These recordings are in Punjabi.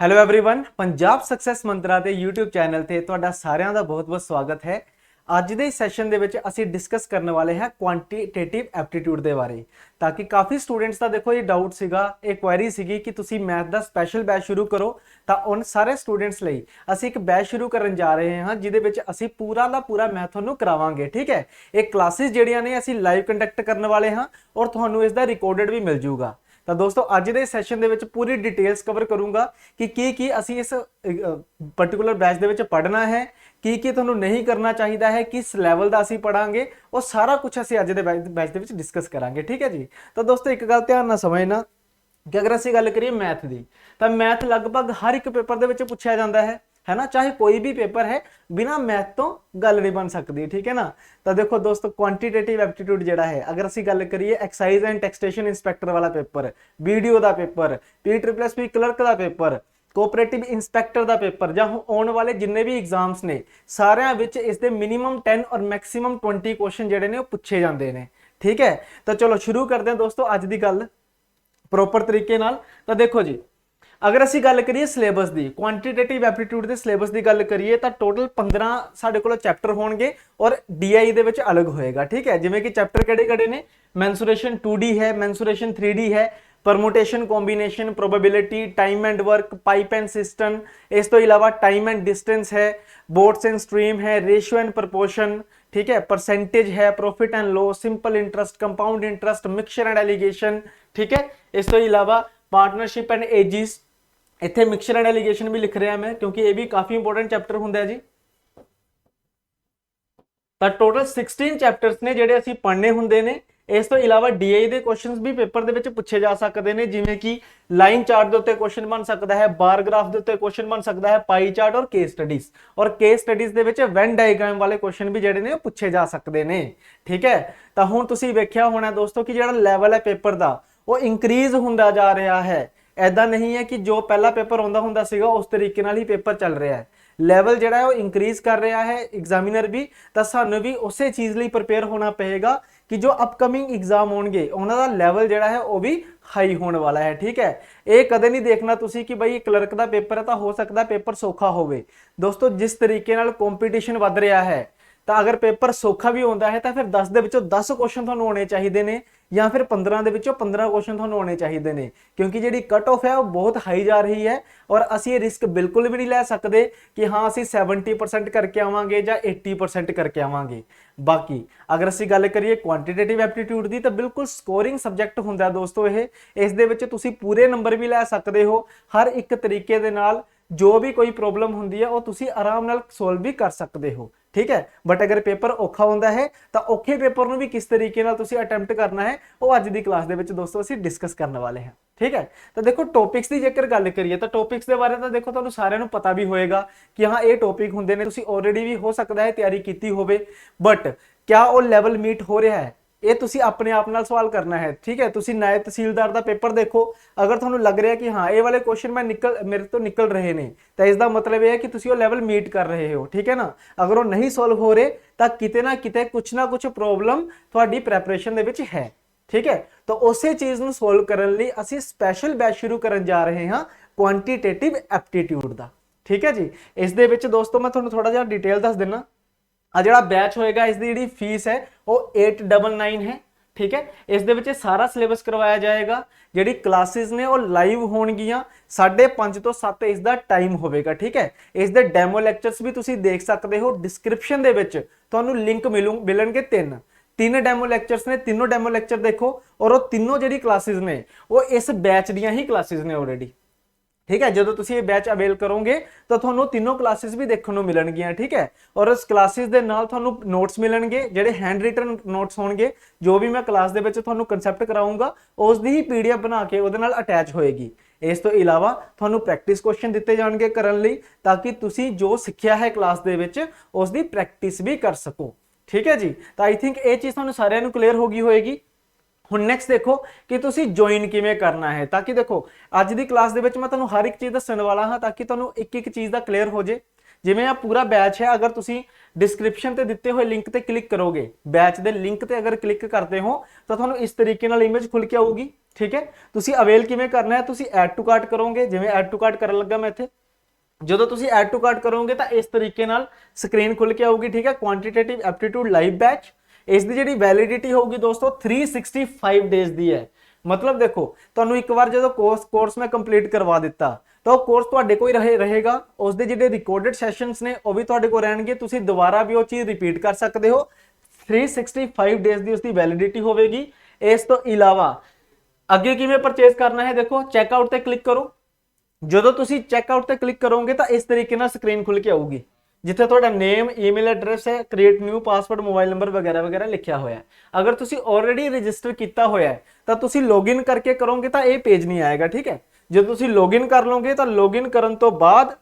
ਹੈਲੋ एवरीवन ਪੰਜਾਬ ਸਕਸੈਸ ਮੰਤਰਾ ਦੇ YouTube ਚੈਨਲ ਤੇ ਤੁਹਾਡਾ ਸਾਰਿਆਂ ਦਾ ਬਹੁਤ-ਬਹੁਤ ਸਵਾਗਤ ਹੈ। ਅੱਜ ਦੇ ਸੈਸ਼ਨ ਦੇ ਵਿੱਚ ਅਸੀਂ ਡਿਸਕਸ ਕਰਨ ਵਾਲੇ ਹਾਂ ਕੁਆਂਟੀਟੇਟਿਵ ਐਪਟੀਟਿਊਡ ਦੇ ਬਾਰੇ। ਤਾਂ ਕਿ ਕਾਫੀ ਸਟੂਡੈਂਟਸ ਦਾ ਦੇਖੋ ਇਹ ਡਾਊਟ ਸੀਗਾ, ਇਹ ਕੁਐਰੀ ਸੀਗੀ ਕਿ ਤੁਸੀਂ ਮੈਥ ਦਾ ਸਪੈਸ਼ਲ ਬੈਚ ਸ਼ੁਰੂ ਕਰੋ। ਤਾਂ ਉਨ ਸਾਰੇ ਸਟੂਡੈਂਟਸ ਲਈ ਅਸੀਂ ਇੱਕ ਬੈਚ ਸ਼ੁਰੂ ਕਰਨ ਜਾ ਰਹੇ ਹਾਂ ਜਿਹਦੇ ਵਿੱਚ ਅਸੀਂ ਪੂਰਾ ਦਾ ਪੂਰਾ ਮੈਥ ਤੁਹਾਨੂੰ ਕਰਾਵਾਂਗੇ। ਠੀਕ ਹੈ, ਇਹ ਕਲਾਸਿਸ ਜਿਹੜੀਆਂ ਨੇ ਅਸੀਂ ਲਾਈਵ ਕੰਡਕਟ ਕਰਨ ਵਾਲੇ ਹਾਂ ਔਰ ਤੁਹਾਨੂੰ ਇਸ ਦਾ ਰਿਕਾਰਡਡ ਵੀ ਮਿਲ ਜੂਗਾ। ਤਾਂ ਦੋਸਤੋ ਅੱਜ ਦੇ ਸੈਸ਼ਨ ਦੇ ਵਿੱਚ ਪੂਰੀ ਡਿਟੇਲਸ ਕਵਰ ਕਰੂੰਗਾ ਕਿ ਕੀ ਅਸੀਂ ਇਸ ਪਾਰਟਿਕੂਲਰ ਬੈਚ ਦੇ ਵਿੱਚ ਪੜ੍ਹਨਾ ਹੈ, ਕੀ ਤੁਹਾਨੂੰ ਨਹੀਂ ਕਰਨਾ ਚਾਹੀਦਾ ਹੈ, ਕਿਸ ਲੈਵਲ ਦਾ ਅਸੀਂ ਪੜਾਂਗੇ, ਉਹ ਸਾਰਾ ਕੁਝ ਅਸੀਂ ਅੱਜ ਦੇ ਬੈਚ ਦੇ ਵਿੱਚ ਡਿਸਕਸ ਕਰਾਂਗੇ। ਠੀਕ ਹੈ ਜੀ। ਤਾਂ ਦੋਸਤੋ ਇੱਕ ਗੱਲ ਧਿਆਨ ਨਾਲ ਸਮਝਣਾ ਕਿ ਅਗਰ ਅਸੀਂ ਗੱਲ ਕਰੀਏ ਮੈਥ ਦੀ ਤਾਂ ਮੈਥ ਲਗਭਗ ਹਰ ਇੱਕ ਪੇਪਰ ਦੇ ਵਿੱਚ ਪੁੱਛਿਆ ਜਾਂਦਾ है ना, चाहे कोई भी पेपर है बिना मैथ तो गल नहीं बन सकती। ठीक है ना। तो देखो दोस्तों क्वांटिटेटिव एप्टीट्यूड जेड़ा है अगर असी गल करिए एक्साइज एंड टैक्सेशन इंस्पैक्टर वाला पेपर, वीडियो का पेपर, PSSB क्लर्क का पेपर, कोऑपरेटिव इंस्पैक्टर का पेपर ਜਾਂ ਆਉਣ ਵਾਲੇ ਜਿੰਨੇ ਵੀ ਐਗਜ਼ਾਮਸ ਨੇ ਸਾਰਿਆਂ ਵਿੱਚ ਇਸ ਦੇ ਮਿਨੀਮਮ 10 ਔਰ ਮੈਕਸਿਮਮ 20 ਕੁਐਸਚਨ ਜਿਹੜੇ ਨੇ ਉਹ ਪੁੱਛੇ ਜਾਂਦੇ ਨੇ। ਠੀਕ ਹੈ, ਤਾਂ ਚਲੋ ਸ਼ੁਰੂ ਕਰਦੇ ਹਾਂ ਦੋਸਤੋ ਅੱਜ ਦੀ ਗੱਲ ਪ੍ਰੋਪਰ ਤਰੀਕੇ ਨਾਲ। ਤਾਂ ਦੇਖੋ ਜੀ अगर असी गल करिए सिलेबस की क्वांटिटेटिव एप्टीट्यूड के सिलेबस की गल करिए तो टोटल 15 साढ़े को चैप्टर होंगे और DI दे विच अलग होएगा। ठीक है, जिवें कि चैप्टर किहड़े-किहड़े ने, मैंसुरेशन 2D है, मैंसुरेशन 3D है, permutation combination, probability, time and work, pipe and system, इस तो इलावा टाइम एंड डिस्टेंस है, बोट्स एंड स्ट्रीम है, रेशियो एंड प्रपोर्शन, ठीक है, परसेंटेज है, profit and loss, simple interest, compound interest, mixture and allegation. ठीक है, इस तो इलावा पार्टनरशिप एंड एजिस, इत्थे मिक्सचर एंड एलिगेशन भी लिख रहा मैं क्योंकि ये भी काफी इंपोर्टेंट चैप्टर हुंदा है जी। तो टोटल 16 चैप्टर्स ने जिहड़े असीं पढ़ने हुंदे ने। इस तो इलावा DI ਦੇ क्वेश्चंस भी पेपर ਦੇ ਵਿੱਚ ਪੁੱਛੇ ਜਾ ਸਕਦੇ ਨੇ, ਜਿਵੇਂ ਕਿ ਲਾਈਨ ਚਾਰਟ ਦੇ ਉੱਤੇ क्वेश्चन ਬਣ ਸਕਦਾ ਹੈ, ਬਾਰ ਗ੍ਰਾਫ ਦੇ ਉੱਤੇ क्वेश्चन ਬਣ ਸਕਦਾ ਹੈ, ਪਾਈ ਚਾਰਟ ਔਰ ਕੇਸ ਸਟੱਡੀਜ਼। ਔਰ ਕੇਸ ਸਟੱਡੀਜ਼ ਦੇ ਵਿੱਚ ਵੈਨ ਡਾਇਗ੍ਰਾਮ ਵਾਲੇ क्वेश्चन ਵੀ ਜਿਹੜੇ ਨੇ ਉਹ ਪੁੱਛੇ ਜਾ ਸਕਦੇ ਨੇ। ਠੀਕ ਹੈ, ਤਾਂ ਹੁਣ ਤੁਸੀਂ ਵੇਖਿਆ ਹੋਣਾ ਦੋਸਤੋ ਕਿ ਜਿਹੜਾ ਲੈਵਲ ਹੈ ਪੇਪਰ ਦਾ ਉਹ ਇੰਕਰੀਜ਼ ਹੁੰਦਾ ਜਾ ਰਿਹਾ ਹੈ। ऐदा नहीं है कि जो पहला पेपर आंदा हुंदा सीगा उस तरीके नाल ही पेपर चल रहा है। लैवल जिहड़ा है वो इंक्रीज कर रहा है एग्जामिनर भी, तो सानू भी उस चीज़ लई प्रिपेयर होना पएगा कि जो अपकमिंग एग्जाम होणगे उन्हां दा लैवल जिहड़ा है वो भी हाई होने वाला है। ठीक है, ये कदे नहीं देखना तुसी कि बई क्लर्क का पेपर है तो हो सकता पेपर सौखा होवे। दोस्तों जिस तरीके नाल कंपीटीशन वध रहा है तो अगर पेपर सौखा भी होता है तो फिर 10 ਦੇ ਵਿੱਚੋਂ 10 क्वेश्चन ਤੁਹਾਨੂੰ ਆਉਣੇ ਚਾਹੀਦੇ ਨੇ ਜਾਂ ਫਿਰ 15 ਦੇ ਵਿੱਚੋਂ 15 क्वेश्चन ਤੁਹਾਨੂੰ ਆਉਣੇ ਚਾਹੀਦੇ ਨੇ, क्योंकि ਜਿਹੜੀ कट ऑफ है वो बहुत हाई जा रही है और ਅਸੀਂ ਇਹ ਰਿਸਕ ਬਿਲਕੁਲ ਵੀ ਨਹੀਂ ਲੈ ਸਕਦੇ कि हाँ ਅਸੀਂ 70% करके आवांगे ਜਾਂ 80% करके आवांगे। बाकी अगर ਅਸੀਂ ਗੱਲ ਕਰੀਏ ਕੁਆਂਟੀਟੇਟਿਵ ਐਪਟੀਟਿਊਡ ਦੀ ਤਾਂ ਬਿਲਕੁਲ ਸਕੋਰਿੰਗ ਸਬਜੈਕਟ ਹੁੰਦਾ ਦੋਸਤੋ ਇਹ। ਇਸ ਦੇ ਵਿੱਚ ਤੁਸੀਂ ਪੂਰੇ ਨੰਬਰ ਵੀ ਲੈ ਸਕਦੇ ਹੋ ਹਰ ਇੱਕ ਤਰੀਕੇ ਦੇ ਨਾਲ। जो भी कोई प्रॉब्लम होंदी है वो तुसी आराम नाल सोल्व भी कर सकते हो। ठीक है, बट अगर पेपर औखा होंदा है तो औखे पेपर नूं भी किस तरीके नाल तुसी अटैम्प्ट करना है वो अज दी क्लास दे विच दोस्तों असीं डिस्कस करने वाले हैं। ठीक है, तो देखो टॉपिक्स की जेकर गल करिए तो टॉपिक्स के बारे तो देखो तुहानूं सारिआं नूं पता भी होएगा कि हाँ ये टॉपिक हुंदे ने, तुसी ऑलरेडी भी हो सकता है तैयारी कीती होवे, बट क्या वो लैवल मीट हो रहा है ये तुसी अपने आप नाल सवाल करना है। ठीक है, तुसी नायब तहसीलदार दा पेपर देखो, अगर तुहानूं लग रहा है कि हाँ ये वाले क्वेश्चन मैं मेरे तो निकल रहे ने तो इसका मतलब यह है कि तुसी वो लैवल मीट कर रहे हो। ठीक है ना, अगर वो नहीं सॉल्व हो रहे तो किते ना किते कुछ ना कुछ प्रॉब्लम तुहाडी प्रैपरेशन दे विच है। ठीक है, तो उस चीज़ नूं सॉल्व करन लई असीं स्पैशल बैच शुरू करन जा रहे हैं क्वांटिटेटिव एप्टीट्यूड दा। ठीक है जी, इस दे विच दोस्तों मैं तुहानूं थोड़ा जिहा डिटेल दस दिना। जो बैच होएगा इसकी जी फीस है वो 899 है। ठीक है, इस दे विच सारा सिलेबस करवाया जाएगा। जिहड़ी क्लासेस ने वो लाइव होणगियां 5:30 तो 7 इसका टाइम होवेगा। ठीक है, इस दे डेमो लैक्चर्स भी तुसीं देख सकते हो। डिस्क्रिप्शन दे विच तुहानूं लिंक मिलणगे तीन डेमो लैक्चर्स ने, तीनों डेमो लैक्चर देखो और वो तीनों जिहड़ी क्लासेस ने वो इस बैच दीयां ही क्लासेस ने ऑलरेडी। ठीक है, जो तुसीं ये बैच अवेल करोगे तो तुहानूं तीनों क्लासेस भी देखने को मिलणगियां। ठीक है, और इस क्लासेस दे नाल तुहानूं नोट्स मिलणगे जिहड़े हैंड रिटन नोट्स होणगे। जो भी मैं क्लास दे विच तुहानूं कंसैप्ट कराऊंगा उस दी ही PDF बना के उहदे नाल अटैच होएगी। इस तो इलावा तुहानूं प्रैक्टिस क्वेश्चन दिते जाणगे करन लई ताकि तुसीं जो सिੱਖਿਆ है क्लास दे विच उस दी प्रैक्टिस भी कर सको। ठीक है जी, तो आई थिंक ये चीज़ तुहानूं सारिआं नूं क्लीयर हो गई होएगी। हुण नैक्सट देखो कि तुसी ज्वाइन किवें करना है, ताकि देखो अज दी क्लास दे विच मैं तुहानूं हर एक चीज़ दस्सण वाला हाँ ताकि तुहानूं एक एक चीज़ दा क्लीयर हो जाए। ਜਿਵੇਂ ਆ ਪੂਰਾ ਬੈਚ ਹੈ, ਅਗਰ ਤੁਸੀਂ ਡਿਸਕ੍ਰਿਪਸ਼ਨ ਤੇ ਦਿੱਤੇ ਹੋਏ ਲਿੰਕ ਤੇ ਕਲਿੱਕ ਕਰੋਗੇ, ਬੈਚ ਦੇ ਲਿੰਕ ਤੇ ਅਗਰ ਕਲਿੱਕ ਕਰਦੇ ਹੋ ਤਾਂ ਤੁਹਾਨੂੰ ਇਸ ਤਰੀਕੇ ਨਾਲ ਇਮੇਜ ਖੁੱਲ ਕੇ ਆਊਗੀ। ਠੀਕ ਹੈ, ਤੁਸੀਂ ਅਵੇਲ ਕਿਵੇਂ ਕਰਨਾ ਹੈ, ਤੁਸੀਂ ਐਡ ਟੂ ਕਾਰਟ ਕਰੋਗੇ, ਜਿਵੇਂ ਐਡ ਟੂ ਕਾਰਟ ਕਰਨ ਲੱਗਾ ਮੈਂ ਇੱਥੇ, ਜਦੋਂ ਤੁਸੀਂ ਐਡ ਟੂ ਕਾਰਟ ਕਰੋਗੇ ਤਾਂ ਇਸ ਤਰੀਕੇ ਨਾਲ ਸਕਰੀਨ ਖੁੱਲ ਕੇ ਆਊਗੀ। ਠੀਕ ਹੈ, ਕੁਆਂਟੀਟੇਟਿਵ ਐਪਟੀਟਿਊਡ ਲਾਈਵ ਬੈਚ, ਇਸ ਦੀ ਜਿਹੜੀ ਵੈਲਿਡਿਟੀ ਹੋਊਗੀ ਦੋਸਤੋ 365 ਡੇਜ਼ ਦੀ ਹੈ। ਮਤਲਬ ਦੇਖੋ, ਤੁਹਾਨੂੰ ਇੱਕ ਵਾਰ ਜਦੋਂ ਕੋਰਸ ਮੈਂ ਕੰਪਲੀਟ ਕਰਵਾ ਦਿੱਤਾ ਤਾਂ ਉਹ ਕੋਰਸ ਤੁਹਾਡੇ ਕੋਲ ਰਹੇਗਾ, ਉਸ ਦੇ ਜਿਹੜੇ ਰਿਕਾਰਡਡ ਸੈਸ਼ਨਸ ਨੇ ਉਹ ਵੀ ਤੁਹਾਡੇ ਕੋਲ ਰਹਿਣਗੇ, ਤੁਸੀਂ ਦੁਬਾਰਾ ਵੀ ਉਹ ਚੀਜ਼ ਰਿਪੀਟ ਕਰ ਸਕਦੇ ਹੋ। 365 ਡੇਜ਼ ਦੀ ਉਸਦੀ ਵੈਲਿਡਿਟੀ ਹੋਵੇਗੀ। ਇਸ ਤੋਂ ਇਲਾਵਾ ਅੱਗੇ ਕਿਵੇਂ ਪਰਚੇਸ ਕਰਨਾ ਹੈ, ਦੇਖੋ ਚੈੱਕਆਊਟ ਤੇ ਕਲਿੱਕ ਕਰੋ। ਜਦੋਂ ਤੁਸੀਂ ਚੈੱਕਆਊਟ ਤੇ ਕਲਿੱਕ ਕਰੋਗੇ ਤਾਂ ਇਸ ਤਰੀਕੇ ਨਾਲ ਸਕਰੀਨ ਖੁੱਲ ਕੇ ਆਊਗੀ, ਜਿੱਥੇ ਤੁਹਾਡਾ ਨੇਮ, ਈਮੇਲ ਐਡਰੈਸ ਹੈ, create new password, mobile number ਵਗੈਰਾ ਵਗੈਰਾ ਲਿਖਿਆ ਹੋਇਆ ਹੈ। ਅਗਰ ਤੁਸੀਂ ਆਲਰੇਡੀ ਰਜਿਸਟਰ ਕੀਤਾ ਹੋਇਆ ਹੈ ਤਾਂ ਤੁਸੀਂ ਲੌਗਇਨ ਕਰਕੇ ਕਰੋਗੇ ਤਾਂ ਇਹ ਪੇਜ ਨਹੀਂ ਆਏਗਾ। ਠੀਕ ਹੈ, ਜਦੋਂ ਤੁਸੀਂ ਲੌਗਇਨ ਕਰ ਲਓਗੇ ਤਾਂ ਲੌਗਇਨ ਕਰਨ ਤੋਂ ਬਾਅਦ,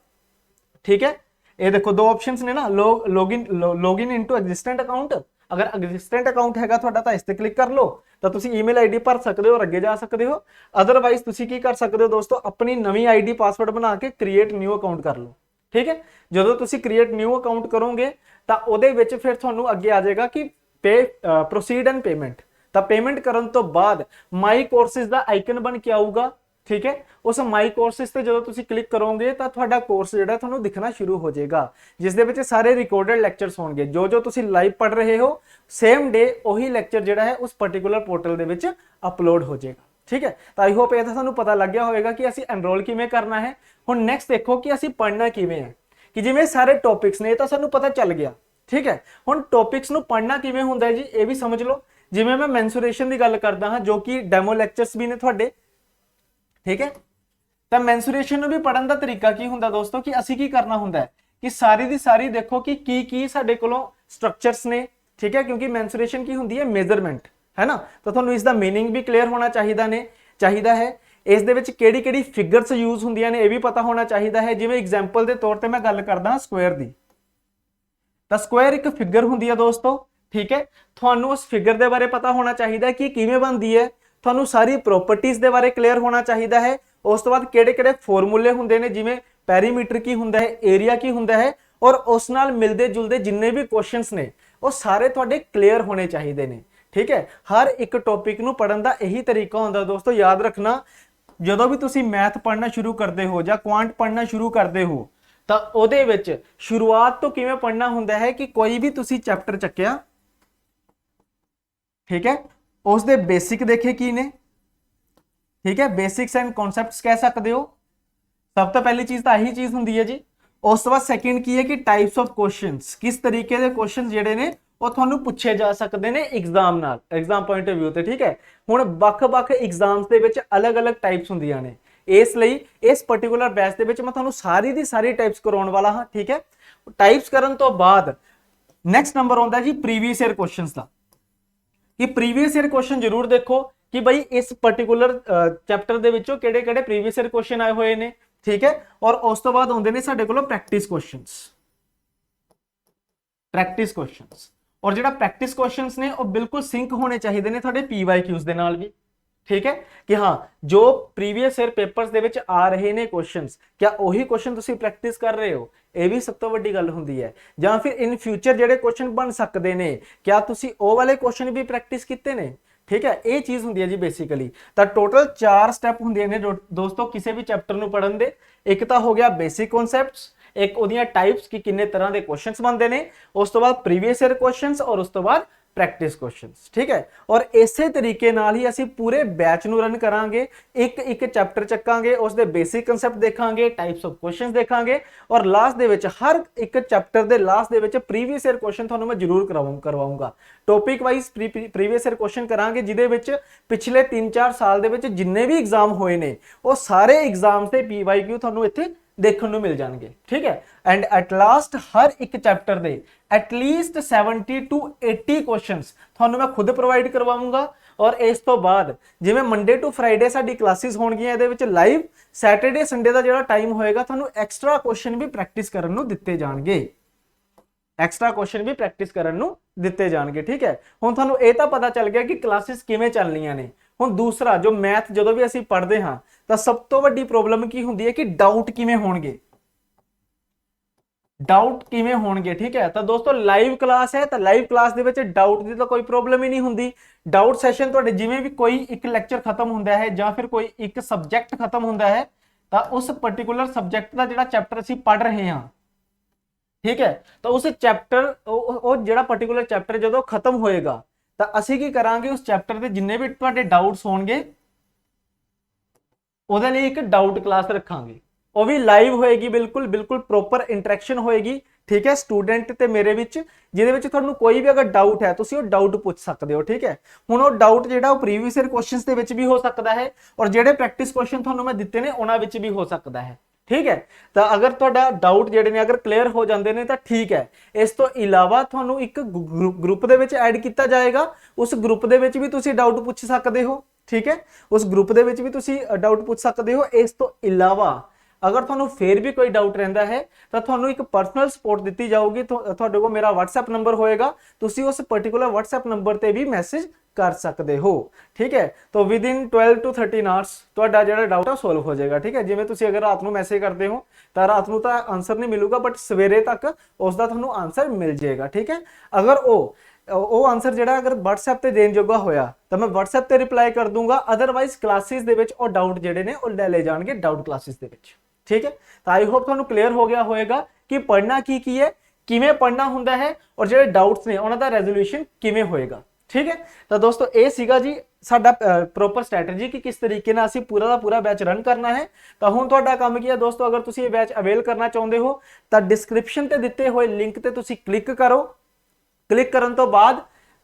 ਠੀਕ ਹੈ, ਇਹ ਦੇਖੋ ਦੋ ਆਪਸ਼ਨਸ ਨੇ ਨਾ, ਲੌਗਇਨ ਇਨਟੂ ਐਗਜ਼ਿਸਟੈਂਟ ਅਕਾਊਂਟ। ਅਗਰ ਐਗਜ਼ਿਸਟੈਂਟ ਅਕਾਊਂਟ ਹੈਗਾ ਤੁਹਾਡਾ ਤਾਂ ਇਸ ਤੇ ਕਲਿੱਕ ਕਰ ਲਓ, ਤਾਂ ਤੁਸੀਂ ਈਮੇਲ ਆਈਡੀ ਭਰ ਸਕਦੇ ਹੋ ਔਰ ਅੱਗੇ ਜਾ ਸਕਦੇ ਹੋ। ਅਦਰਵਾਈਜ਼ ਤੁਸੀਂ ਕੀ ਕਰ ਸਕਦੇ ਹੋ ਦੋਸਤੋ, ਆਪਣੀ ਨਵੀਂ ਆਈਡੀ ਪਾਸਵਰਡ ਬਣਾ ਕੇ ਕ੍ਰੀਏਟ ਨਿਊ ਅਕਾਊਂਟ ਕਰ ਲਓ। ਠੀਕ ਹੈ, ਜਦੋਂ ਤੁਸੀਂ ਕ੍ਰੀਏਟ ਨਿਊ ਅਕਾਊਂਟ ਕਰੋਗੇ ਤਾਂ ਉਹਦੇ ਵਿੱਚ ਫਿਰ ਤੁਹਾਨੂੰ ਅੱਗੇ ਆ ਜਾਏਗਾ ਕਿ ਪ੍ਰੋਸੀਡ ਐਂਡ ਪੇਮੈਂਟ। ਤਾਂ ਪੇਮੈਂਟ ਕਰਨ ਤੋਂ ਬਾਅਦ ਮਾਈ ਕੋਰਸਿਸ ਦਾ ਆਈਕਨ ਬਣ ਕੇ ਆਊਗਾ। ਠੀਕ ਹੈ, ਉਸ ਮਾਈ ਕੋਰਸਿਸ ਤੇ ਜਦੋਂ ਤੁਸੀਂ ਕਲਿੱਕ ਕਰੋਗੇ ਤਾਂ ਤੁਹਾਡਾ ਕੋਰਸ ਜਿਹੜਾ ਤੁਹਾਨੂੰ ਦਿਖਣਾ ਸ਼ੁਰੂ ਹੋ ਜਾਏਗਾ, ਜਿਸ ਦੇ ਵਿੱਚ ਸਾਰੇ ਰਿਕਾਰਡਡ ਲੈਕਚਰਸ ਹੋਣਗੇ। ਜੋ ਜੋ ਤੁਸੀਂ ਲਾਈਵ ਪੜ੍ਹ ਰਹੇ ਹੋ ਸੇਮ ਡੇ ਉਹੀ ਲੈਕਚਰ ਜਿਹੜਾ ਹੈ ਉਸ ਪਾਰਟਿਕੂਲਰ ਪੋਰਟਲ ਦੇ ਵਿੱਚ ਅਪਲੋਡ ਹੋ ਜਾਏਗਾ। ਠੀਕ ਹੈ, ਤਾਂ ਆਈ ਹੋਪ ਇਹ ਤਾਂ ਤੁਹਾਨੂੰ ਪਤਾ ਲੱਗ ਗਿਆ ਹੋਵੇਗਾ ਕਿ ਅਸੀਂ ਐਨਰੋਲ ਕਿਵੇਂ ਕਰਨਾ ਹੈ। ਹੁਣ ਨੈਕਸਟ ਦੇਖੋ ਕਿ ਅਸੀਂ ਪੜ੍ਹਨਾ ਕਿਵੇਂ ਹੈ, ਕਿ ਜਿਵੇਂ ਸਾਰੇ ਟੌਪਿਕਸ ਨੇ ਇਹ ਤਾਂ ਸਾਨੂੰ ਪਤਾ ਚੱਲ ਗਿਆ। ਠੀਕ ਹੈ, ਹੁਣ ਟੌਪਿਕਸ ਨੂੰ ਪੜ੍ਹਨਾ ਕਿਵੇਂ ਹੁੰਦਾ ਹੈ ਜੀ, ਇਹ ਵੀ ਸਮਝ ਲਓ। ਜਿਵੇਂ ਮੈਂ ਮੈਂਸੂਰੇਸ਼ਨ ਦੀ ਗੱਲ ਕਰਦਾ ਹਾਂ, ਜੋ ਕਿ ਡੈਮੋ ਲੈਕਚਰਸ ਵੀ ਨੇ ਤੁਹਾਡੇ। ਠੀਕ ਹੈ, ਤਾਂ ਮੈਂਸੂਰੇਸ਼ਨ ਨੂੰ ਵੀ ਪੜਨ ਦਾ ਤਰੀਕਾ ਕੀ ਹੁੰਦਾ ਦੋਸਤੋ, ਕਿ ਅਸੀਂ ਕੀ ਕਰਨਾ ਹੁੰਦਾ ਹੈ ਕਿ ਸਾਰੀ ਦੀ ਸਾਰੀ ਦੇਖੋ ਕਿ ਕੀ ਸਾਡੇ ਕੋਲੋਂ ਸਟਰਕਚਰਸ ਨੇ। ਠੀਕ ਹੈ, ਕਿਉਂਕਿ ਮੈਂਸੂਰੇਸ਼ਨ ਕੀ ਹੁੰਦੀ ਹੈ, ਮੇਜ਼ਰਮੈਂਟ ਹੈ ਨਾ, ਤਾਂ ਤੁਹਾਨੂੰ ਇਸ ਦਾ ਮੀਨਿੰਗ ਵੀ ਕਲੀਅਰ ਹੋਣਾ ਚਾਹੀਦਾ ਹੈ। ਇਸ ਦੇ ਵਿੱਚ ਕਿਹੜੀ ਕਿਹੜੀ ਫਿਗਰਸ ਯੂਜ਼ ਹੁੰਦੀਆਂ ਨੇ ਇਹ ਵੀ ਪਤਾ ਹੋਣਾ ਚਾਹੀਦਾ ਹੈ। ਜਿਵੇਂ ਐਗਜ਼ਾਮਪਲ ਦੇ ਤੌਰ ਤੇ ਮੈਂ ਗੱਲ ਕਰਦਾ ਹਾਂ ਸਕੁਆਇਰ ਦੀ, ਤਾਂ ਸਕੁਆਇਰ ਇੱਕ ਫਿਗਰ ਹੁੰਦੀ ਹੈ ਦੋਸਤੋ। ਠੀਕ ਹੈ, ਤੁਹਾਨੂੰ ਉਸ ਫਿਗਰ ਦੇ ਬਾਰੇ ਪਤਾ ਹੋਣਾ ਚਾਹੀਦਾ ਕਿ ਕਿਵੇਂ ਬਣਦੀ ਹੈ, ਤੁਹਾਨੂੰ ਸਾਰੀ ਪ੍ਰੋਪਰਟੀਜ਼ ਦੇ ਬਾਰੇ ਕਲੀਅਰ ਹੋਣਾ ਚਾਹੀਦਾ ਹੈ। ਉਸ ਤੋਂ ਬਾਅਦ ਕਿਹੜੇ ਕਿਹੜੇ ਫਾਰਮੂਲੇ ਹੁੰਦੇ ਨੇ, ਜਿਵੇਂ ਪੈਰੀਮੀਟਰ ਕੀ ਹੁੰਦਾ ਹੈ, ਏਰੀਆ ਕੀ ਹੁੰਦਾ ਹੈ, ਔਰ ਉਸ ਨਾਲ ਮਿਲਦੇ ਜੁਲਦੇ ਜਿੰਨੇ ਵੀ ਕੁਐਸਚਨਸ ਨੇ ਉਹ ਸਾਰੇ ਤੁਹਾਡੇ ਕਲੀਅਰ ਹੋਣੇ ਚਾਹੀਦੇ ਨੇ। ਠੀਕ ਹੈ, ਹਰ ਇੱਕ ਟੌਪਿਕ ਨੂੰ ਪੜਨ ਦਾ ਇਹੀ ਤਰੀਕਾ ਹੁੰਦਾ ਦੋਸਤੋ। ਯਾਦ ਰੱਖਣਾ, ਜਦੋਂ ਵੀ ਤੁਸੀਂ ਮੈਥ ਪੜ੍ਹਨਾ ਸ਼ੁਰੂ ਕਰਦੇ ਹੋ ਜਾਂ ਕੁਆਂਟ ਪੜ੍ਹਨਾ ਸ਼ੁਰੂ ਕਰਦੇ ਹੋ ਤਾਂ ਉਹਦੇ ਵਿੱਚ ਸ਼ੁਰੂਆਤ ਤੋਂ ਕਿਵੇਂ ਪੜ੍ਹਨਾ ਹੁੰਦਾ ਹੈ ਕਿ ਕੋਈ ਵੀ ਤੁਸੀਂ ਚੈਪਟਰ ਚੱਕਿਆ, ਠੀਕ ਹੈ, ਉਸ ਦੇ ਬੇਸਿਕ ਦੇਖੇ ਕੀ ਨੇ। ਠੀਕ ਹੈ, ਬੇਸਿਕਸ ਐਂਡ ਕਨਸੈਪਟਸ ਕਹਿ ਸਕਦੇ ਹੋ। ਸਭ ਤੋਂ ਪਹਿਲੀ ਚੀਜ਼ ਤਾਂ ਇਹੀ ਚੀਜ਼ ਹੁੰਦੀ ਹੈ ਜੀ। ਉਸ ਤੋਂ ਬਾਅਦ ਸੈਕਿੰਡ ਕੀ ਹੈ ਕਿ ਟਾਈਪਸ ਆਫ ਕੁਐਸਚਨਸ, ਕਿਸ ਤਰੀਕੇ ਦੇ ਕੁਐਸਚਨਸ ਜਿਹੜੇ ਨੇ ਉਹ ਤੁਹਾਨੂੰ ਪੁੱਛੇ ਜਾ ਸਕਦੇ ਨੇ ਐਗਜ਼ਾਮ ਪੁਆਇੰਟ ਆਫ ਵਿਊ ਤੇ। ਠੀਕ ਹੈ, ਹੁਣ ਵੱਖ-ਵੱਖ ਐਗਜ਼ਾਮਸ ਦੇ ਵਿੱਚ ਅਲੱਗ-ਅਲੱਗ ਟਾਈਪਸ ਹੁੰਦੀਆਂ ਨੇ, ਇਸ ਲਈ ਇਸ ਪਾਰਟਿਕੂਲਰ ਬੈਚ ਦੇ ਵਿੱਚ ਮੈਂ ਤੁਹਾਨੂੰ ਸਾਰੀ ਦੀ ਸਾਰੀ ਟਾਈਪਸ ਕਰਾਉਣ ਵਾਲਾ ਹਾਂ। ਠੀਕ ਹੈ, ਟਾਈਪਸ ਕਰਨ ਤੋਂ ਬਾਅਦ ਨੈਕਸਟ ਨੰਬਰ ਆਉਂਦਾ ਜੀ ਪ੍ਰੀਵੀਅਸ ਈਅਰ ਕੁਐਸਚਨਸ ਦਾ, ਕਿ ਪ੍ਰੀਵੀਅਸ ਈਅਰ ਕੁਐਸਚਨ ਜ਼ਰੂਰ ਦੇਖੋ ਕਿ ਬਈ ਇਸ ਪਾਰਟਿਕੂਲਰ ਚੈਪਟਰ ਦੇ ਵਿੱਚੋਂ ਕਿਹੜੇ-ਕਿਹੜੇ ਪ੍ਰੀਵੀਅਸ ਈਅਰ ਕੁਐਸਚਨ ਆਏ ਹੋਏ ਨੇ। ਠੀਕ ਹੈ, ਔਰ ਉਸ ਤੋਂ ਬਾਅਦ ਆਉਂਦੇ ਨੇ ਸਾਡੇ ਕੋਲ ਪ੍ਰੈਕਟਿਸ ਕੁਐਸਚਨਸ। ਔਰ ਜਿਹੜਾ ਪ੍ਰੈਕਟਿਸ ਕੁਐਸਚਨਸ ਨੇ ਉਹ ਬਿਲਕੁਲ ਸਿੰਕ ਹੋਣੇ ਚਾਹੀਦੇ ਨੇ ਤੁਹਾਡੇ PYQs ਦੇ ਨਾਲ ਵੀ। ਠੀਕ ਹੈ, ਕਿ ਹਾਂ ਜੋ ਪ੍ਰੀਵੀਅਸ ਈਅਰ ਪੇਪਰਸ ਦੇ ਵਿੱਚ ਆ ਰਹੇ ਨੇ ਕੁਐਸਚਨਸ, ਕਿਆ ਉਹੀ ਕੁਐਸਚਨ ਤੁਸੀਂ ਪ੍ਰੈਕਟਿਸ ਕਰ ਰਹੇ ਹੋ, ਇਹ ਵੀ ਸਭ ਤੋਂ ਵੱਡੀ ਗੱਲ ਹੁੰਦੀ ਹੈ। ਜਾਂ ਫਿਰ ਇਨ ਫਿਊਚਰ ਜਿਹੜੇ ਕੁਐਸਚਨ ਬਣ ਸਕਦੇ ਨੇ, ਕਿਆ ਤੁਸੀਂ ਉਹ ਵਾਲੇ ਕੁਐਸਚਨ ਵੀ ਪ੍ਰੈਕਟਿਸ ਕੀਤੇ ਨੇ। ਠੀਕ ਹੈ, ਇਹ ਚੀਜ਼ ਹੁੰਦੀ ਹੈ ਜੀ ਬੇਸਿਕਲੀ। ਤਾਂ ਟੋਟਲ 4 ਸਟੈਪ ਹੁੰਦੇ ਨੇ ਦੋਸਤੋ ਕਿਸੇ ਵੀ ਚੈਪਟਰ ਨੂੰ ਪੜ੍ਹਨ ਦੇ। ਇੱਕ ਤਾਂ ਹੋ ਗਿਆ ਬੇਸਿਕ ਕਨਸੈਪਟਸ, ਇੱਕ ਉਹਦੀਆਂ ਟਾਈਪਸ ਕਿ ਕਿੰਨੇ ਤਰ੍ਹਾਂ ਦੇ ਕੁਐਸਚਨਸ ਬਣਦੇ ਨੇ, ਉਸ ਤੋਂ ਬਾਅਦ ਪ੍ਰੀਵੀਅਸ ਈਅਰ ਕੁਐਸਚਨਸ, ਔਰ ਉਸ ਤੋਂ ਬਾਅਦ ਪ੍ਰੈਕਟਿਸ ਕੁਐਸਚਨਸ। ਠੀਕ ਹੈ, ਔਰ ਇਸੇ ਤਰੀਕੇ ਨਾਲ ਹੀ ਅਸੀਂ ਪੂਰੇ ਬੈਚ ਨੂੰ ਰਨ ਕਰਾਂਗੇ। ਇੱਕ ਚੈਪਟਰ ਚੱਕਾਂਗੇ, ਉਸ ਦੇ ਬੇਸਿਕ ਕਨਸੈਪਟ ਦੇਖਾਂਗੇ, ਟਾਈਪਸ ਆਫ ਕੁਐਸਚਨਸ ਦੇਖਾਂਗੇ, ਔਰ ਲਾਸਟ ਦੇ ਵਿੱਚ ਹਰ ਇੱਕ ਚੈਪਟਰ ਦੇ ਲਾਸਟ ਦੇ ਵਿੱਚ ਪ੍ਰੀਵੀਅਸ ਈਅਰ ਕੁਐਸਚਨ ਤੁਹਾਨੂੰ ਮੈਂ ਜ਼ਰੂਰ ਕਰਵਾਉਂਗਾ। Topic wise previous year question ਕਰਾਂਗੇ, ਜਿਹਦੇ ਵਿੱਚ ਪਿਛਲੇ 3-4 ਸਾਲ ਦੇ ਵਿੱਚ ਜਿੰਨੇ ਵੀ ਐਗਜ਼ਾਮ ਹੋਏ ਨੇ ਉਹ ਸਾਰੇ ਐਗਜ਼ਾਮਸ ਦੇ PYQ ਤੁਹਾਨੂੰ ਇੱਥੇ ਦੇਖਣ ਨੂੰ ਮਿਲ ਜਾਣਗੇ। ਠੀਕ ਹੈ, ਐਂਡ ਐਟ ਲਾਸਟ ਹਰ ਇੱਕ ਚੈਪਟਰ ਦੇ ਐਟਲੀਸਟ 70 to 80 ਕੁਐਸਚਨਸ ਤੁਹਾਨੂੰ ਮੈਂ ਖੁਦ ਪ੍ਰੋਵਾਈਡ ਕਰਵਾਉਂਗਾ। ਔਰ ਇਸ ਤੋਂ ਬਾਅਦ ਜਿਵੇਂ ਮੰਡੇ ਟੂ ਫਰਾਈਡੇ ਸਾਡੀ ਕਲਾਸਿਸ ਹੋਣਗੀਆਂ ਇਹਦੇ ਵਿੱਚ ਲਾਈਵ, ਸੈਟਰਡੇ ਸੰਡੇ ਦਾ ਜਿਹੜਾ ਟਾਈਮ ਹੋਏਗਾ ਤੁਹਾਨੂੰ ਐਕਸਟਰਾ ਕੁਐਸਚਨ ਵੀ ਪ੍ਰੈਕਟਿਸ ਕਰਨ ਨੂੰ ਦਿੱਤੇ ਜਾਣਗੇ। ਠੀਕ ਹੈ, ਹੁਣ ਤੁਹਾਨੂੰ ਇਹ ਤਾਂ ਪਤਾ ਚੱਲ ਗਿਆ ਕਿ ਕਲਾਸਿਸ ਕਿਵੇਂ ਚੱਲਣੀਆਂ ਨੇ। ਹੁਣ ਦੂਸਰਾ, ਜੋ ਮੈਥ ਜਦੋਂ ਵੀ ਅਸੀਂ ਪੜ੍ਹਦੇ ਹਾਂ ਤਾਂ ਸਭ ਤੋਂ ਵੱਡੀ ਪ੍ਰੋਬਲਮ ਕੀ ਹੁੰਦੀ ਹੈ ਕਿ ਡਾਊਟ ਕਿਵੇਂ ਹੋਣਗੇ। ਡਾਊਟ ਕਿਵੇਂ ਹੋਣਗੇ, ਠੀਕ ਹੈ। ਤਾਂ ਦੋਸਤੋ ਲਾਈਵ ਕਲਾਸ ਹੈ, ਤਾਂ ਲਾਈਵ ਕਲਾਸ ਦੇ ਵਿੱਚ ਡਾਊਟ ਦੀ ਤਾਂ ਕੋਈ ਪ੍ਰੋਬਲਮ ਹੀ ਨਹੀਂ ਹੁੰਦੀ। ਡਾਊਟ ਸੈਸ਼ਨ ਤੁਹਾਡੇ ਜਿਵੇਂ ਵੀ ਕੋਈ ਇੱਕ ਲੈਕਚਰ ਖਤਮ ਹੁੰਦਾ ਹੈ ਜਾਂ ਫਿਰ ਕੋਈ ਇੱਕ ਸਬਜੈਕਟ ਖਤਮ ਹੁੰਦਾ ਹੈ, ਤਾਂ ਉਸ ਪਾਰਟਿਕੂਲਰ ਸਬਜੈਕਟ ਦਾ ਜਿਹੜਾ ਚੈਪਟਰ ਅਸੀਂ ਪੜ੍ਹ ਰਹੇ ਹਾਂ, ਠੀਕ ਹੈ, ਤਾਂ ਉਸ ਚੈਪਟਰ ਉਹ ਜਿਹੜਾ ਪਾਰਟਿਕੂਲਰ ਚੈਪਟਰ ਜਦੋਂ ਖਤਮ ਹੋਏਗਾ ਤਾਂ ਅਸੀਂ ਕੀ ਕਰਾਂਗੇ, ਉਸ ਚੈਪਟਰ ਦੇ ਜਿੰਨੇ ਵੀ ਤੁਹਾਡੇ ਡਾਊਟਸ ਹੋਣਗੇ ਉਹਦੇ ਲਈ ਇੱਕ ਡਾਊਟ ਕਲਾਸ ਰੱਖਾਂਗੇ। ਉਹ ਵੀ ਲਾਈਵ ਹੋਏਗੀ, ਬਿਲਕੁਲ ਬਿਲਕੁਲ ਪ੍ਰੋਪਰ ਇੰਟਰੈਕਸ਼ਨ ਹੋਏਗੀ, ਠੀਕ ਹੈ, ਸਟੂਡੈਂਟ ਤੇ ਮੇਰੇ ਵਿੱਚ, ਜਿਹਦੇ ਵਿੱਚ ਤੁਹਾਨੂੰ ਕੋਈ ਵੀ ਅਗਰ ਡਾਊਟ ਹੈ ਤੁਸੀਂ ਉਹ ਡਾਊਟ ਪੁੱਛ ਸਕਦੇ ਹੋ, ਠੀਕ ਹੈ। ਹੁਣ ਉਹ ਡਾਊਟ ਜਿਹੜਾ ਉਹ ਪ੍ਰੀਵੀਅਸ ਈਅਰ ਕੁਐਸਚਨਸ ਦੇ ਵਿੱਚ ਵੀ ਹੋ ਸਕਦਾ ਹੈ ਔਰ ਜਿਹੜੇ ਪ੍ਰੈਕਟਿਸ ਕੁਐਸਚਨ ਤੁਹਾਨੂੰ ਮੈਂ ਦਿੱਤੇ ਨੇ ਉਹਨਾਂ ਵਿੱਚ ਵੀ ਹੋ ਸਕਦਾ ਹੈ, ਠੀਕ ਹੈ। ਤਾਂ ਅਗਰ ਤੁਹਾਡਾ ਡਾਊਟ ਜਿਹੜੇ ਨੇ ਅਗਰ ਕਲੀਅਰ ਹੋ ਜਾਂਦੇ ਨੇ ਤਾਂ ਠੀਕ ਹੈ। ਇਸ ਤੋਂ ਇਲਾਵਾ ਤੁਹਾਨੂੰ ਇੱਕ ਗਰੁੱਪ ਦੇ ਵਿੱਚ ਐਡ ਕੀਤਾ ਜਾਏਗਾ, ਉਸ ਗਰੁੱਪ ਦੇ ਵਿੱਚ ਵੀ ਤੁਸੀਂ ਡਾਊਟ ਪੁੱਛ ਸਕਦੇ ਹੋ, ਠੀਕ ਹੈ, ਉਸ ਗਰੁੱਪ ਦੇ ਵਿੱਚ ਵੀ ਤੁਸੀਂ ਡਾਊਟ ਪੁੱਛ ਸਕਦੇ ਹੋ। ਇਸ ਤੋਂ ਇਲਾਵਾ ਅਗਰ ਤੁਹਾਨੂੰ ਫੇਰ ਵੀ ਕੋਈ ਡਾਊਟ ਰਹਿੰਦਾ ਹੈ ਤਾਂ ਤੁਹਾਨੂੰ ਇੱਕ ਪਰਸਨਲ ਸਪੋਰਟ ਦਿੱਤੀ ਜਾਊਗੀ। ਤੁਹਾਡੇ ਕੋਲ ਮੇਰਾ WhatsApp ਨੰਬਰ ਹੋਏਗਾ, ਤੁਸੀਂ ਉਸ ਪਾਰਟਿਕੂਲਰ WhatsApp ਨੰਬਰ ਤੇ ਵੀ ਮੈਸੇਜ ਕਰ ਸਕਦੇ ਹੋ, ਠੀਕ ਹੈ। ਤਾਂ ਵਿਦਿਨ 12 to 13 ਆਵਰਸ ਤੁਹਾਡਾ ਜਿਹੜਾ ਡਾਊਟ ਹੈ ਸੋਲਵ ਹੋ ਜਾਏਗਾ, ਠੀਕ ਹੈ। ਜਿਵੇਂ ਤੁਸੀਂ ਅਗਰ ਰਾਤ ਨੂੰ ਮੈਸੇਜ ਕਰਦੇ ਹੋ ਤਾਂ ਰਾਤ ਨੂੰ ਤਾਂ ਆਨਸਰ ਨਹੀਂ ਮਿਲੂਗਾ, ਬਟ ਸਵੇਰੇ ਤੱਕ ਉਸ ਦਾ ਤੁਹਾਨੂੰ ਆਨਸਰ ਮਿਲ ਜਾਏਗਾ, ਠੀਕ ਹੈ। ਅਗਰ ਉਹ ਆਨਸਰ ਜਿਹੜਾ ਅਗਰ WhatsApp ਤੇ ਦੇਣ ਜੋਗਾ ਹੋਇਆ ਤਾਂ ਮੈਂ WhatsApp ਤੇ ਰਿਪਲਾਈ ਕਰ ਦੂੰਗਾ, ਅਦਰਵਾਈਜ਼ ਕਲਾਸਿਸ ਦੇ ਵਿੱਚ ਉਹ ਡਾਊਟ ਜਿਹੜੇ ਨੇ ਉਹ ਲੈ ਜਾਣਗੇ ਡਾਊਟ ਕਲਾਸਿਸ ਦੇ ਵਿੱਚ, ਠੀਕ ਹੈ। ਤਾਂ ਆਈ ਹੋਪ ਤੁਹਾਨੂੰ ਕਲੀਅਰ ਹੋ ਗਿਆ ਹੋਏਗਾ ਕਿ ਪੜ੍ਹਨਾ ਕੀ ਹੈ, ਕਿਵੇਂ ਪੜ੍ਹਨਾ ਹੁੰਦਾ ਹੈ ਔਰ ਜਿਹੜੇ ਡਾਊਟਸ ਨੇ ਉਹਨਾਂ ਦਾ ਰੈਜ਼ੋਲੂਸ਼ਨ ਕਿਵੇਂ ਹੋਏਗਾ, ਠੀਕ ਹੈ। ਤਾਂ ਦੋਸਤੋ ਇਹ ਸੀਗਾ ਜੀ ਸਾਡਾ ਪ੍ਰੋਪਰ ਸਟ੍ਰੈਟਜੀ ਕਿ ਕਿਸ ਤਰੀਕੇ ਨਾਲ ਅਸੀਂ ਪੂਰਾ ਦਾ ਪੂਰਾ ਬੈਚ ਰਨ ਕਰਨਾ ਹੈ। ਤਾਂ ਹੁਣ ਤੁਹਾਡਾ ਕੰਮ ਕੀ ਹੈ ਦੋਸਤੋ, ਅਗਰ ਤੁਸੀਂ ਇਹ ਬੈਚ ਅਵੇਲ ਕਰਨਾ ਚਾਹੁੰਦੇ ਹੋ ਤਾਂ ਡਿਸਕ੍ਰਿਪਸ਼ਨ ਤੇ ਦਿੱਤੇ ਹੋਏ ਲਿੰਕ ਤੇ ਤੁਸੀਂ ਕਲਿੱਕ ਕਰੋ। ਕਲਿੱਕ ਕਰਨ ਤੋਂ ਬਾਅਦ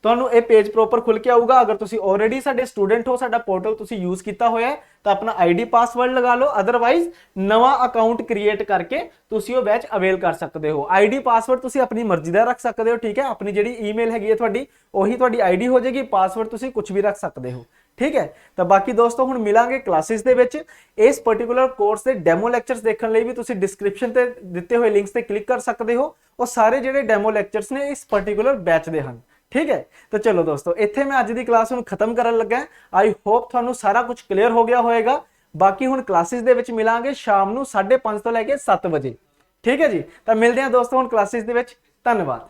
ਤੁਹਾਨੂੰ ਇਹ ਪੇਜ ਪ੍ਰੋਪਰ ਖੁੱਲ ਕੇ ਆਊਗਾ। ਅਗਰ ਤੁਸੀਂ ਆਲਰੇਡੀ ਸਾਡੇ ਸਟੂਡੈਂਟ ਹੋ, ਸਾਡਾ ਪੋਰਟਲ ਤੁਸੀਂ ਯੂਜ਼ ਕੀਤਾ ਹੋਇਆ ਹੈ ਤਾਂ ਆਪਣਾ ਆਈਡੀ ਪਾਸਵਰਡ ਲਗਾ ਲਓ, ਅਦਰਵਾਈਜ਼ ਨਵਾਂ ਅਕਾਊਂਟ ਕ੍ਰੀਏਟ ਕਰਕੇ ਤੁਸੀਂ ਉਹ ਬੈਚ ਅਵੇਲ ਕਰ ਸਕਦੇ ਹੋ। ਆਈਡੀ ਪਾਸਵਰਡ ਤੁਸੀਂ ਆਪਣੀ ਮਰਜ਼ੀ ਦਾ ਰੱਖ ਸਕਦੇ ਹੋ, ਠੀਕ ਹੈ। ਆਪਣੀ ਜਿਹੜੀ ਈਮੇਲ ਹੈਗੀ ਹੈ ਤੁਹਾਡੀ ਉਹੀ ਤੁਹਾਡੀ ਆਈਡੀ ਹੋ ਜਾਏਗੀ, ਪਾਸਵਰਡ ਤੁਸੀਂ ਕੁਝ ਵੀ ਰੱਖ ਸਕਦੇ ਹੋ, ਠੀਕ ਹੈ। ਤਾਂ ਬਾਕੀ ਦੋਸਤੋ ਹੁਣ ਮਿਲਾਂਗੇ ਕਲਾਸਿਸ ਦੇ ਵਿੱਚ। ਇਸ ਪਾਰਟਿਕੂਲਰ ਕੋਰਸ ਦੇ ਡੈਮੋ ਲੈਕਚਰਸ ਦੇਖਣ ਲਈ ਵੀ ਤੁਸੀਂ ਡਿਸਕ੍ਰਿਪਸ਼ਨ ਤੇ ਦਿੱਤੇ ਹੋਏ ਲਿੰਕਸ ਤੇ ਕਲਿੱਕ ਕਰ ਸਕਦੇ ਹੋ। ਉਹ ਸਾਰੇ ਜਿਹੜੇ ਡੈਮੋ ਲੈਕਚਰਸ ਨੇ ਇਸ ਪਾਰਟਿਕੂਲਰ ਬੈਚ ਦੇ ਹਨ, ਠੀਕ ਹੈ। ਤਾਂ ਚਲੋ ਦੋਸਤੋ ਇੱਥੇ ਮੈਂ ਅੱਜ ਦੀ ਕਲਾਸ ਨੂੰ ਖਤਮ ਕਰਨ ਲੱਗਾ। ਆਈ ਹੋਪ ਤੁਹਾਨੂੰ ਸਾਰਾ ਕੁਝ ਕਲੀਅਰ ਹੋ ਗਿਆ ਹੋਏਗਾ। ਬਾਕੀ ਹੁਣ ਕਲਾਸਿਸ ਦੇ ਵਿੱਚ ਮਿਲਾਂਗੇ ਸ਼ਾਮ ਨੂੰ 5:30 ਤੋਂ ਲੈ ਕੇ 7 ਵਜੇ, ਠੀਕ ਹੈ ਜੀ। ਤਾਂ ਮਿਲਦੇ ਹਾਂ ਦੋਸਤੋ ਹੁਣ ਕਲਾਸਿਸ ਦੇ ਵਿੱਚ। ਧੰਨਵਾਦ।